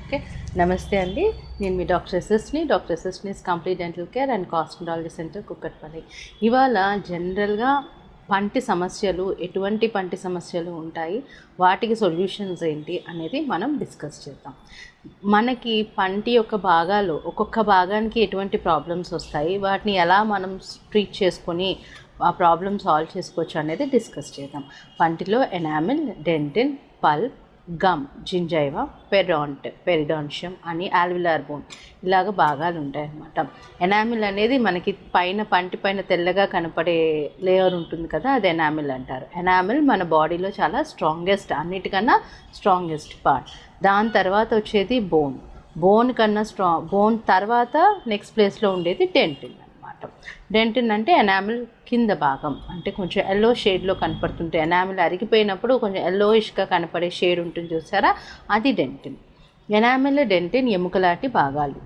Okay, నమస్తే అండి. నేను మీ డాక్టర్ ఎస్ఎస్ని complete dental care and cosmetology center Kukatpally. ఇవాళ జనరల్గా పంటి సమస్యలు, ఎటువంటి పంటి సమస్యలు ఉంటాయి, వాటికి సొల్యూషన్స్ ఏంటి అనేది మనం డిస్కస్ చేద్దాం. మనకి పంటి యొక్క భాగాలు, ఒక్కొక్క భాగానికి ఎటువంటి ప్రాబ్లమ్స్ వస్తాయి, వాటిని ఎలా మనం ట్రీట్ చేసుకొని ఆ ప్రాబ్లమ్ సాల్వ్ చేసుకోవచ్చు అనేది డిస్కస్ చేద్దాం. పంటిలో ఎనామిల్, డెంటిన్, పల్ప్, గమ్, జింజైవా, పెరిడాన్షియం అని ఆల్విలార్ బోన్ ఇలాగ భాగాలు ఉంటాయన్నమాట. ఎనామిల్ అనేది మనకి పైన పంటి పైన తెల్లగా కనపడే లేయర్ ఉంటుంది కదా, అది ఎనామిల్ అంటారు. ఎనామిల్ మన బాడీలో చాలా అన్నిటికన్నా స్ట్రాంగెస్ట్ పార్ట్. దాని తర్వాత వచ్చేది బోన్ కన్నా బోన్ తర్వాత నెక్స్ట్ ప్లేస్లో ఉండేది డెంటిన్. డెంటిన్ అంటే ఎనామిల్ కింద భాగం, అంటే కొంచెం ఎల్లో షేడ్లో కనపడుతుంటే, ఎనామిల్ అరిగిపోయినప్పుడు కొంచెం ఎల్లోయిష్గా కనపడే షేడ్ ఉంటుంది చూసారా, అది డెంటిన్. ఎనామిల్, డెంటిన్ ఎముకలాంటి భాగాలు.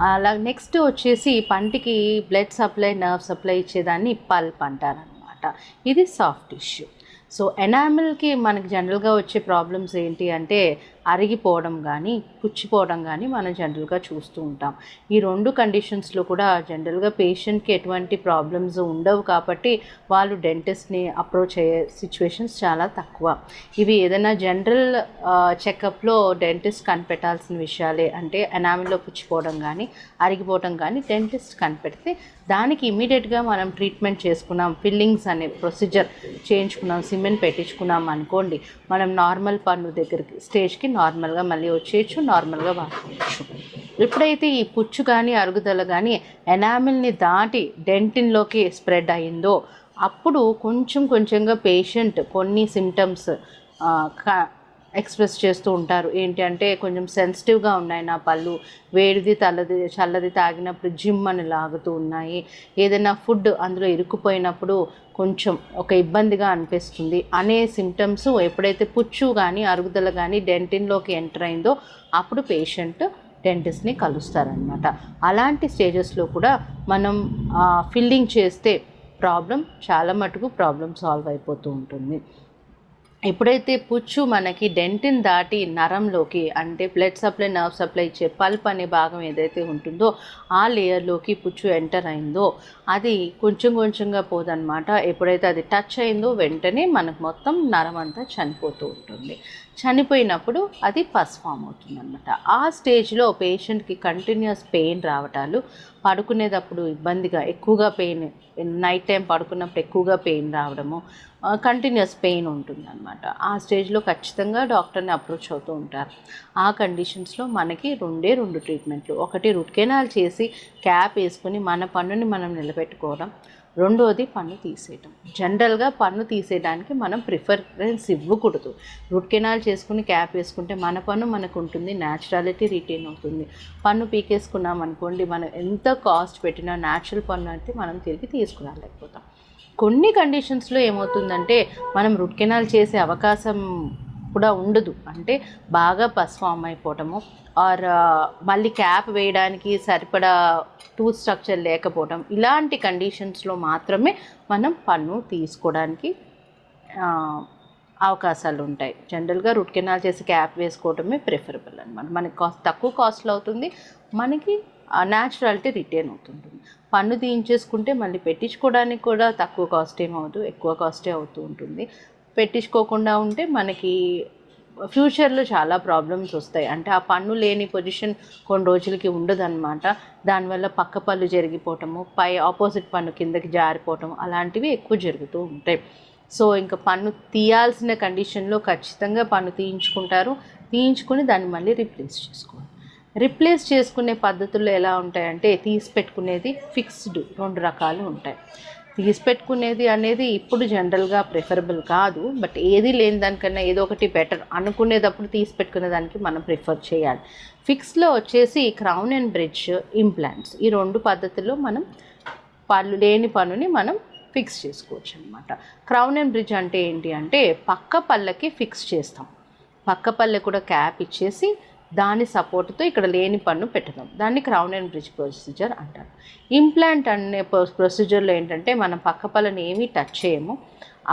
అలా నెక్స్ట్ వచ్చేసి పంటికి బ్లడ్ సప్లై, నర్వ్ సప్లై ఇచ్చేదాన్ని పల్ప్ అంటారనమాట. ఇది సాఫ్ట్ టిష్యూ. సో ఎనామిల్కి మనకి జనరల్గా వచ్చే ప్రాబ్లమ్స్ ఏంటి అంటే అరిగిపోవడం కానీ పుచ్చిపోవడం కానీ మనం జనరల్గా చూస్తూ ఉంటాం. ఈ రెండు కండిషన్స్లో కూడా జనరల్గా పేషెంట్కి ఎటువంటి ప్రాబ్లమ్స్ ఉండవు కాబట్టి వాళ్ళు డెంటిస్ట్ని అప్రోచ్ అయ్యే సిచ్యువేషన్స్ చాలా తక్కువ. ఇవి ఏదైనా జనరల్ చెకప్లో డెంటిస్ట్ కనిపెట్టాల్సిన విషయాలే. అంటే ఎనామిల్లో పుచ్చిపోవడం కానీ అరిగిపోవడం కానీ డెంటిస్ట్ కనిపెడితే దానికి ఇమీడియట్గా మనం ట్రీట్మెంట్ చేసుకున్నాం, ఫిల్లింగ్స్ అనే ప్రొసీజర్ చేయించుకున్నాం, సిమెంట్ పెట్టించుకున్నాం అనుకోండి, మనం నార్మల్ పన్ను దగ్గరికి స్టేజ్కి నార్మల్గా మళ్ళీ వచ్చేయచ్చు, నార్మల్గా వాడుకోవచ్చు. ఎప్పుడైతే ఈ పుచ్చు కానీ అరుగుదల కానీ ఎనామిల్ని దాటి డెంటిన్లోకి స్ప్రెడ్ అయిందో అప్పుడు కొంచెంగా పేషెంట్ కొన్ని సిమ్టమ్స్ ఎక్స్ప్రెస్ చేస్తూ ఉంటారు. ఏంటి అంటే కొంచెం సెన్సిటివ్గా ఉన్నాయి నా పళ్ళు, వేడిది చల్లది తాగినప్పుడు జిమ్ అని లాగుతూ ఉన్నాయి, ఏదైనా ఫుడ్ అందులో ఇరుక్కుపోయినప్పుడు కొంచెం ఒక ఇబ్బందిగా అనిపిస్తుంది అనే సిమ్టమ్స్ ఎప్పుడైతే పుచ్చు కానీ అరుగుదల కానీ డెంటిన్లోకి ఎంటర్ అయిందో అప్పుడు పేషెంట్ డెంటిస్ట్ని కలుస్తారనమాట. అలాంటి స్టేజెస్లో కూడా మనం ఫిల్లింగ్ చేస్తే చాలా మటుకు ప్రాబ్లం సాల్వ్ అయిపోతూ ఉంటుంది. ఎప్పుడైతే పుచ్చు మనకి డెంటిన్ దాటి నరంలోకి, అంటే బ్లడ్ సప్లై, నర్వ్ సప్లై ఇచ్చే పల్ప్ అనే భాగం ఏదైతే ఉంటుందో ఆ లేయర్లోకి పుచ్చు ఎంటర్ అయిందో అది కొంచెంగా పోదన్నమాట. ఎప్పుడైతే అది టచ్ అయిందో వెంటనే మనకు మొత్తం నరం అంతా చనిపోతూ ఉంటుంది. చనిపోయినప్పుడు అది పస్ ఫామ్ అవుతుందన్నమాట. ఆ స్టేజ్లో పేషెంట్కి కంటిన్యూస్ పెయిన్ రావటాలు, పడుకునేటప్పుడు ఇబ్బందిగా ఎక్కువగా పెయిన్, నైట్ టైం పడుకున్నప్పుడు ఎక్కువగా పెయిన్ రావడము, కంటిన్యూస్ పెయిన్ ఉంటుందన్నమాట. ఆ స్టేజ్లో ఖచ్చితంగా డాక్టర్ని అప్రోచ్ అవుతూ ఉంటారు. ఆ కండిషన్స్లో మనకి రెండు ట్రీట్మెంట్లు. ఒకటి రూట్ కెనాల్ చేసి క్యాప్ వేసుకొని మన పన్నుని మనం నిలబెట్టుకోవడం, రెండోది పన్ను తీసేయటం. జనరల్గా పన్ను తీసేయడానికి మనం ప్రిఫరెన్స్ ఇవ్వకూడదు. రూట్ కెనాల్ చేసుకుని క్యాప్ వేసుకుంటే మన పన్ను మనకు ఉంటుంది, న్యాచురాలిటీ రిటైన్ అవుతుంది. పన్ను పీకేసుకున్నాం అనుకోండి, మనం ఎంత కాస్ట్ పెట్టినా న్యాచురల్ పన్ను అయితే మనం తిరిగి తీసుకురాలేకపోతాం. కొన్ని కండిషన్స్లో ఏమవుతుందంటే మనం రూట్ కెనాల్ చేసే అవకాశం కూడా ఉండదు. అంటే బాగా పస్ ఫామ్ అయిపోవటము, ఆర్ మళ్ళీ క్యాప్ వేయడానికి సరిపడా టూత్ స్ట్రక్చర్ లేకపోవడం, ఇలాంటి కండిషన్స్లో మాత్రమే మనం పన్ను తీసుకోవడానికి అవకాశాలు ఉంటాయి. జనరల్గా రూట్ కెనాల్ చేసి క్యాప్ వేసుకోవడమే ప్రిఫరబుల్ అనమాట. మనకి తక్కువ కాస్ట్లో అవుతుంది, మనకి న్యాచురాలిటీ రిటైన్ అవుతుంటుంది. పన్ను తీయించేసుకుంటే మళ్ళీ పెట్టించుకోవడానికి కూడా తక్కువ కాస్ట్ ఏమవుదు, ఎక్కువ కాస్టే అవుతూ ఉంటుంది. పెట్టించుకోకుండా ఉంటే మనకి ఫ్యూచర్లో చాలా ప్రాబ్లమ్స్ వస్తాయి. అంటే ఆ పన్ను లేని పొజిషన్ కొన్ని రోజులకి ఉండదన్నమాట. దానివల్ల పక్క పళ్ళు జరిగిపోవటము, ఆపోజిట్ పన్ను కిందకి జారిపోవటం, అలాంటివి ఎక్కువ జరుగుతూ ఉంటాయి. సో ఇంకా పన్ను తీయాల్సిన కండిషన్లో ఖచ్చితంగా పన్ను తీయించుకుని దాన్ని మళ్ళీ రిప్లేస్ చేసుకునే పద్ధతుల్లో ఎలా ఉంటాయంటే, తీసి పెట్టుకునేది ఫిక్స్డ్ 2 రకాలు ఉంటాయి. తీసి పెట్టుకునేది అనేది ఇప్పుడు జనరల్గా ప్రిఫరబుల్ కాదు, బట్ ఏది లేని దానికన్నా ఏదో ఒకటి బెటర్ అనుకునేటప్పుడు తీసి పెట్టుకునే దానికి మనం ప్రిఫర్ చేయాలి. ఫిక్స్లో వచ్చేసి క్రౌన్ అండ్ బ్రిడ్జ్, ఇంప్లాంట్స్, ఈ 2 పద్ధతుల్లో మనం పళ్ళు లేని పన్నుని మనం ఫిక్స్ చేసుకోవచ్చు అనమాట. క్రౌన్ అండ్ బ్రిడ్జ్ అంటే ఏంటి అంటే పక్క పళ్ళకి ఫిక్స్ చేస్తాం, పక్క పళ్ళకి కూడా క్యాప్ ఇచ్చేసి దాని సపోర్ట్తో ఇక్కడ లేని పన్ను పెట్టడం, దాన్ని క్రౌన్ అండ్ బ్రిడ్జ్ ప్రొసీజర్ అంటారు. ఇంప్లాంట్ అనే ప్రొసీజర్లో ఏంటంటే మనం పక్క పళ్ళని ఏమీ టచ్ చేయము,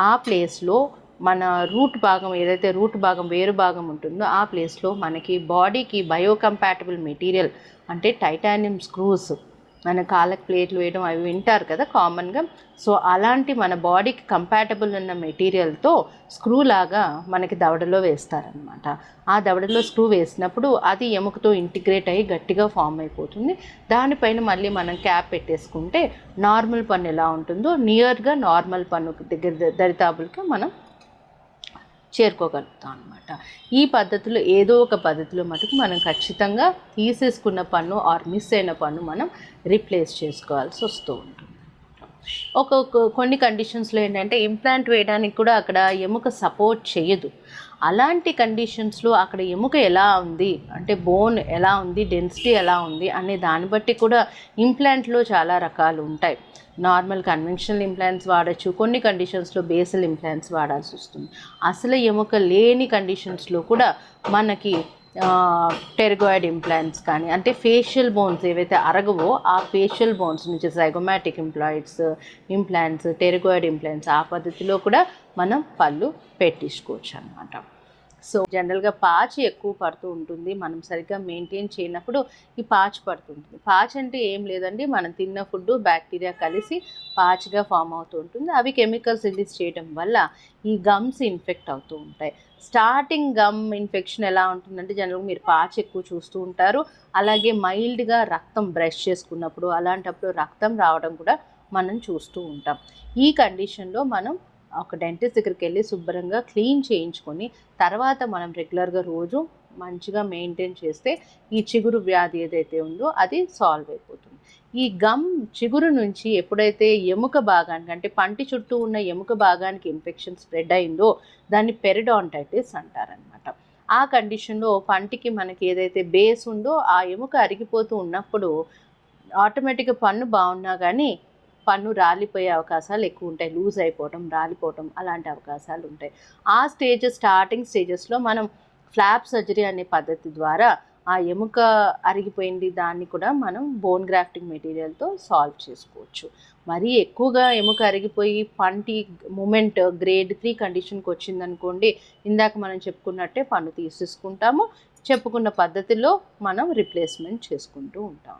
ఆ ప్లేస్లో మన రూట్ భాగం ఏదైతే రూట్ భాగం వేరు భాగం ఉంటుందో ఆ ప్లేస్లో మనకి బాడీకి బయోకంపాటబుల్ మెటీరియల్ అంటే టైటానియం స్క్రూస్, మన కాళ్ళకి ప్లేట్లు వేయడం అవి వింటారు కదా కామన్గా. సో అలాంటి మన బాడీకి కంపాటబుల్ ఉన్న మెటీరియల్తో స్క్రూ లాగా మనకి దవడలో వేస్తారనమాట. ఆ దవడలో స్క్రూ వేసినప్పుడు అది ఎముకతో ఇంటిగ్రేట్ అయ్యి గట్టిగా ఫామ్ అయిపోతుంది. దానిపైన మళ్ళీ మనం క్యాప్ పెట్టేసుకుంటే నార్మల్ పన్ను ఎలా ఉంటుందో నియర్గా నార్మల్ పన్ను దగ్గర దరితాపులకి మనం చేరుకోగలుగుతాం అనమాట. ఈ పద్ధతిలో ఏదో ఒక పద్ధతిలో మటుకు మనం ఖచ్చితంగా తీసేసుకున్న పన్ను ఆర్ మిస్ అయిన పన్ను మనం రీప్లేస్ చేసుకోవాల్సి వస్తూ ఉంటుంది. కొన్ని కండిషన్స్లో ఏంటంటే ఇంప్లాంట్ వేయడానికి కూడా అక్కడ ఎముక సపోర్ట్ చేయదు. అలాంటి కండిషన్స్లో అక్కడ ఎముక ఎలా ఉంది అంటే బోన్ ఎలా ఉంది, డెన్సిటీ ఎలా ఉంది అనే దాన్ని బట్టి కూడా ఇంప్లాంట్లో చాలా రకాలు ఉంటాయి. నార్మల్ కన్వెన్షనల్ ఇంప్లాంట్స్ వాడచ్చు, కొన్ని కండిషన్స్లో బేసల్ ఇంప్లాంట్స్ వాడాల్సి వస్తుంది. అసలు ఎముక లేని కండిషన్స్లో కూడా మనకి టెరగాయిడ్ ఇంప్లాంట్స్ కానీ అంటే ఫేషియల్ బోన్స్ ఏవైతే అరగవో ఆ ఫేషియల్ బోన్స్ నుంచి జైగోమాటిక్ ఇంప్లాంట్స్ టెరగాయిడ్ ఇంప్లాంట్స్ ఆ పద్ధతిలో కూడా మనం పళ్ళు పెట్టించుకోవచ్చు అన్నమాట. సో జనరల్గా పాచి ఎక్కువ పడుతూ ఉంటుంది, మనం సరిగ్గా మెయింటైన్ చేయనప్పుడు ఈ పాచి పడుతుంటుంది. పాచి అంటే ఏం లేదండి, మనం తిన్న ఫుడ్ బ్యాక్టీరియా కలిసి పాచిగా ఫామ్ అవుతూ ఉంటుంది. అవి కెమికల్స్ రిలీజ్ చేయడం వల్ల ఈ గమ్స్ ఇన్ఫెక్ట్ అవుతూ ఉంటాయి. స్టార్టింగ్ గమ్ ఇన్ఫెక్షన్ ఎలా ఉంటుందంటే జనరల్గా మీరు పాచి ఎక్కువ చూస్తూ ఉంటారు. అలాగే మైల్డ్గా రక్తం బ్రష్ చేసుకున్నప్పుడు అలాంటప్పుడు రక్తం రావడం కూడా మనం చూస్తూ ఉంటాం. ఈ కండిషన్లో మనం ఒక డెంటిస్ట్ దగ్గరికి వెళ్ళి శుభ్రంగా క్లీన్ చేయించుకొని తర్వాత మనం రెగ్యులర్గా రోజు మంచిగా మెయింటైన్ చేస్తే ఈ చిగురు వ్యాధి ఏదైతే ఉందో అది సాల్వ్ అయిపోతుంది. ఈ గమ్ చిగురు నుంచి ఎప్పుడైతే ఎముక భాగానికి అంటే పంటి చుట్టూ ఉన్న ఎముక భాగానికి ఇన్ఫెక్షన్ స్ప్రెడ్ అయిందో దాన్ని పెరిడాంటైటిస్ అంటారనమాట. ఆ కండిషన్లో పంటికి మనకి ఏదైతే బేస్ ఉందో ఆ ఎముక అరిగిపోతూ ఉన్నప్పుడు ఆటోమేటిక్గా పన్ను బాగున్నా కానీ పన్ను రాలిపోయే అవకాశాలు ఎక్కువ ఉంటాయి, లూజ్ అయిపోవటం, రాలిపోవటం అలాంటి అవకాశాలు ఉంటాయి. ఆ స్టార్టింగ్ స్టేజెస్లో మనం ఫ్లాప్ సర్జరీ అనే పద్ధతి ద్వారా ఆ ఎముక అరిగిపోయింది దాన్ని కూడా మనం బోన్ గ్రాఫ్టింగ్ మెటీరియల్తో సాల్వ్ చేసుకోవచ్చు. మరీ ఎక్కువగా ఎముక అరిగిపోయి పంటి మూమెంట్ గ్రేడ్ 3 కండిషన్కి వచ్చిందనుకోండి, ఇందాక మనం చెప్పుకున్నట్టే పన్ను తీసేసుకుంటాము, చెప్పుకున్న పద్ధతిలో మనం రిప్లేస్మెంట్ చేసుకుంటూ ఉంటాం.